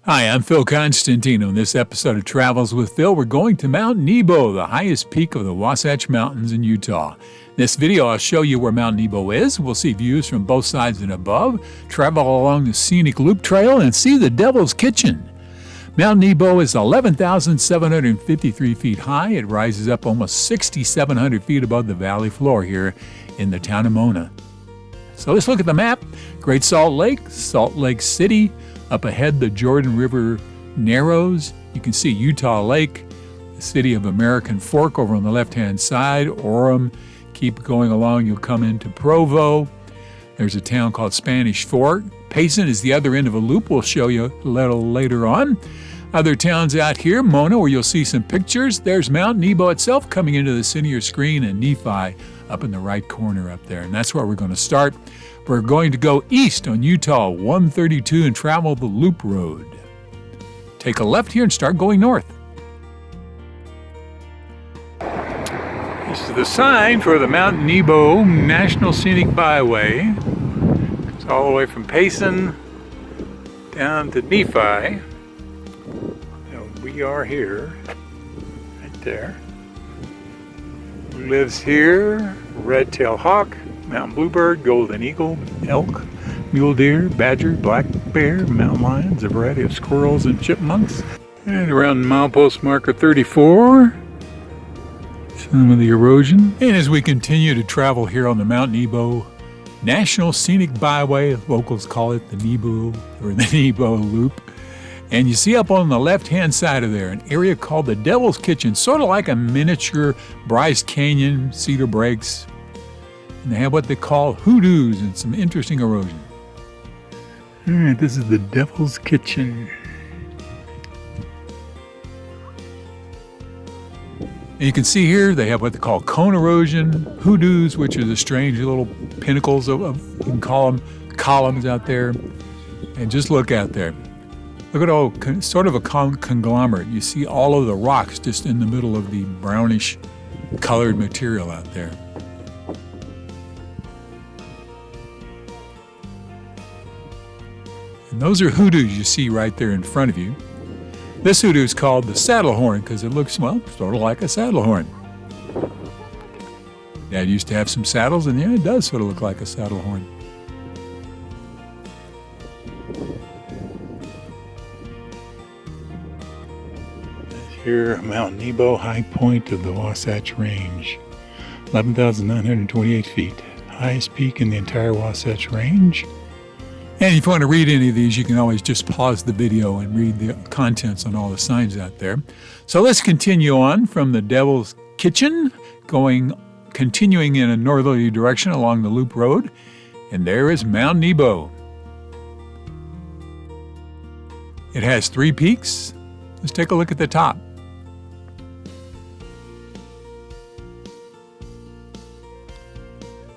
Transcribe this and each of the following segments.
Hi, I'm Phil Constantine. On this episode of Travels with Phil, we're going to Mount Nebo, the highest peak of the Wasatch Mountains in Utah. In this video, I'll show you where Mount Nebo is. We'll see views from both sides and above, travel along the Scenic Loop Trail, and see the Devil's Kitchen. Mount Nebo is 11,753 feet high. It rises up almost 6,700 feet above the valley floor here in the town of Mona. So let's look at the map. Great Salt Lake, Salt Lake City. Up ahead, the Jordan River narrows. You can see Utah Lake, the city of American Fork over on the left-hand side, Orem. Keep going along, you'll come into Provo. There's a town called Spanish Fork. Payson is the other end of a loop. We'll show you a little later on. Other towns out here, Mona, where you'll see some pictures. There's Mount Nebo itself coming into the center of your screen, and Nephi up in the right corner up there. And that's where we're going to start. We're going to go east on Utah 132 and travel the Loop Road. Take a left here and start going north. This is the sign for the Mount Nebo National Scenic Byway. It's all the way from Payson down to Nephi. And we are here, right there. Who lives here? Red-tailed hawk, mountain bluebird, golden eagle, elk, mule deer, badger, black bear, mountain lions, a variety of squirrels and chipmunks. And around milepost marker 34, some of the erosion. And as we continue to travel here on the Mount Nebo National Scenic Byway, locals call it the Nebo or the Nebo Loop. And you see up on the left-hand side of there an area called the Devil's Kitchen, sort of like a miniature Bryce Canyon, Cedar Breaks. And they have what they call hoodoos and some interesting erosion. All right, this is the Devil's Kitchen. And you can see here they have what they call cone erosion, hoodoos, which are the strange little pinnacles of you can call them columns out there. And just look out there. Look at all, sort of a conglomerate. You see all of the rocks just in the middle of the brownish colored material out there. And those are hoodoos you see right there in front of you. This hoodoo is called the saddle horn because it looks, well, sort of like a saddle horn. Dad used to have some saddles, and yeah, it does sort of look like a saddle horn. Here, Mount Nebo, high point of the Wasatch Range, 11,928 feet, highest peak in the entire Wasatch Range. And if you want to read any of these, you can always just pause the video and read the contents on all the signs out there. So let's continue on from the Devil's Kitchen, continuing in a northerly direction along the Loop Road. And there is Mount Nebo. It has 3 peaks. Let's take a look at the top.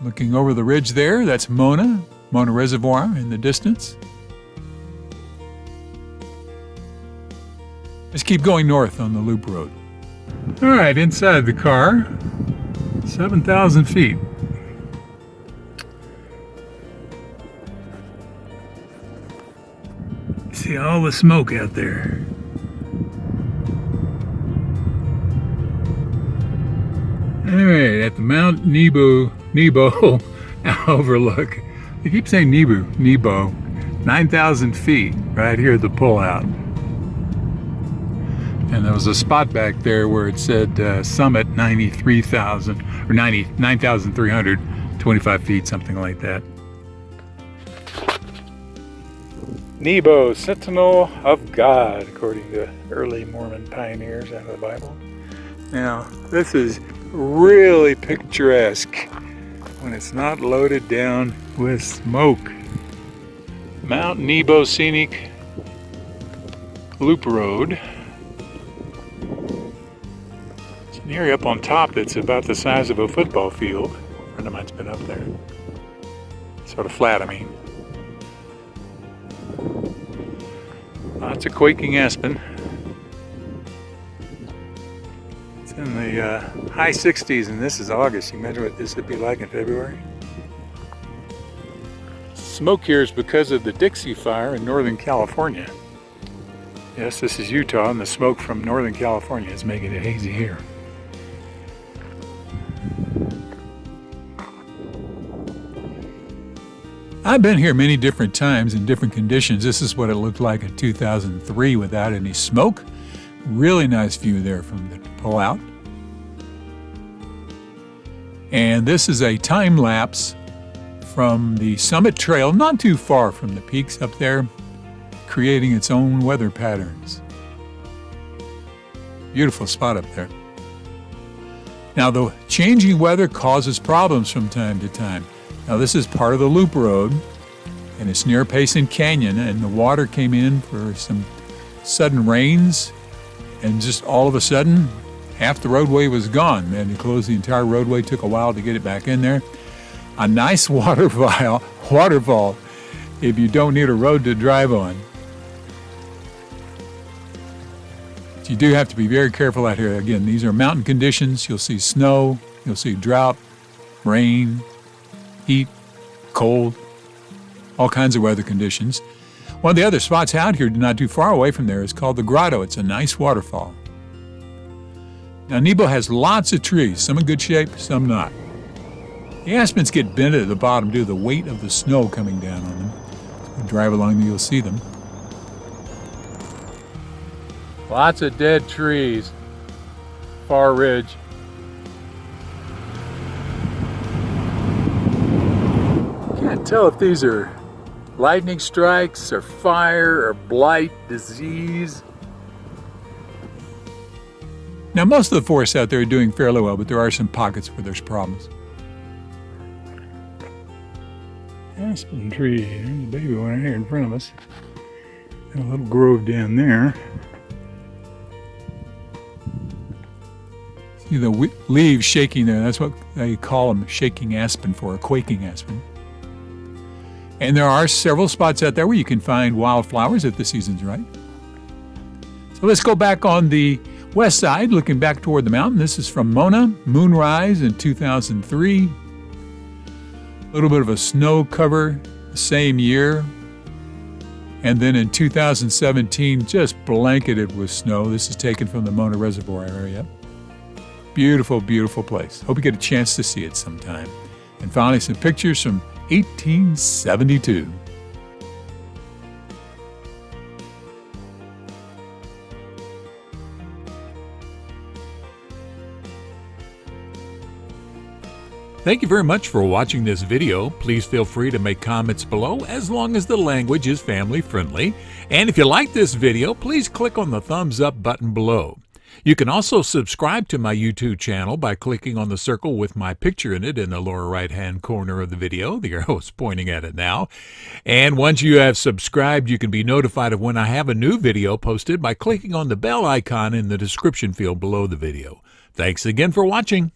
Looking over the ridge there, that's Mona Reservoir in the distance. Let's keep going north on the Loop Road. All right, inside the car, 7,000 feet. See all the smoke out there. All right, at the Mount Nebo overlook. They keep saying Nebo, 9,000 feet right here at the pullout. And there was a spot back there where it said summit 93,000 or 9,325 feet, something like that. Nebo, Sentinel of God, according to early Mormon pioneers out of the Bible. Now, this is really picturesque when it's not loaded down with smoke. Mount Nebo Scenic Loop Road. It's an area up on top that's about the size of a football field. A friend of mine's been up there. Sort of flat, I mean. Lots of quaking aspen. It's in the high 60s, and this is August. You imagine what this would be like in February? Smoke here is because of the Dixie Fire in Northern California. Yes, this is Utah, and the smoke from Northern California is making it hazy here. I've been here many different times in different conditions. This is what it looked like in 2003 without any smoke. Really nice view there from the pullout. And this is a time lapse from the Summit Trail, not too far from the peaks up there, creating its own weather patterns. Beautiful spot up there. Now, the changing weather causes problems from time to time. Now, this is part of the loop road, and it's near Payson Canyon, and the water came in for some sudden rains, and just all of a sudden, half the roadway was gone. They had to close the entire roadway. Took a while to get it back in there. A nice waterfall if you don't need a road to drive on. But you do have to be very careful out here. Again, these are mountain conditions. You'll see snow, you'll see drought, rain, heat, cold, all kinds of weather conditions. One of the other spots out here not too far away from there is called the Grotto. It's a nice waterfall. Now, Nebo has lots of trees, some in good shape, some not. The aspens get bent at the bottom due to the weight of the snow coming down on them. As we drive along, you'll see them. Lots of dead trees, far ridge. Can't tell if these are lightning strikes or fire or blight, disease. Now, most of the forests out there are doing fairly well, but there are some pockets where there's problems. Aspen tree, there's a baby one right here in front of us. And a little grove down there. See the leaves shaking there. That's what they call them, shaking aspen for, a quaking aspen. And there are several spots out there where you can find wildflowers if the season's right. So let's go back on the west side, looking back toward the mountain. This is from Mona, moonrise in 2003. A little bit of a snow cover the same year. And then in 2017, just blanketed with snow. This is taken from the Mona Reservoir area. Beautiful, beautiful place. Hope you get a chance to see it sometime. And finally, some pictures from 1872. Thank you very much for watching this video. Please feel free to make comments below as long as the language is family friendly. And if you like this video, please click on the thumbs up button below. You can also subscribe to my YouTube channel by clicking on the circle with my picture in it in the lower right-hand corner of the video. The arrow is pointing at it now. And once you have subscribed, you can be notified of when I have a new video posted by clicking on the bell icon in the description field below the video. Thanks again for watching.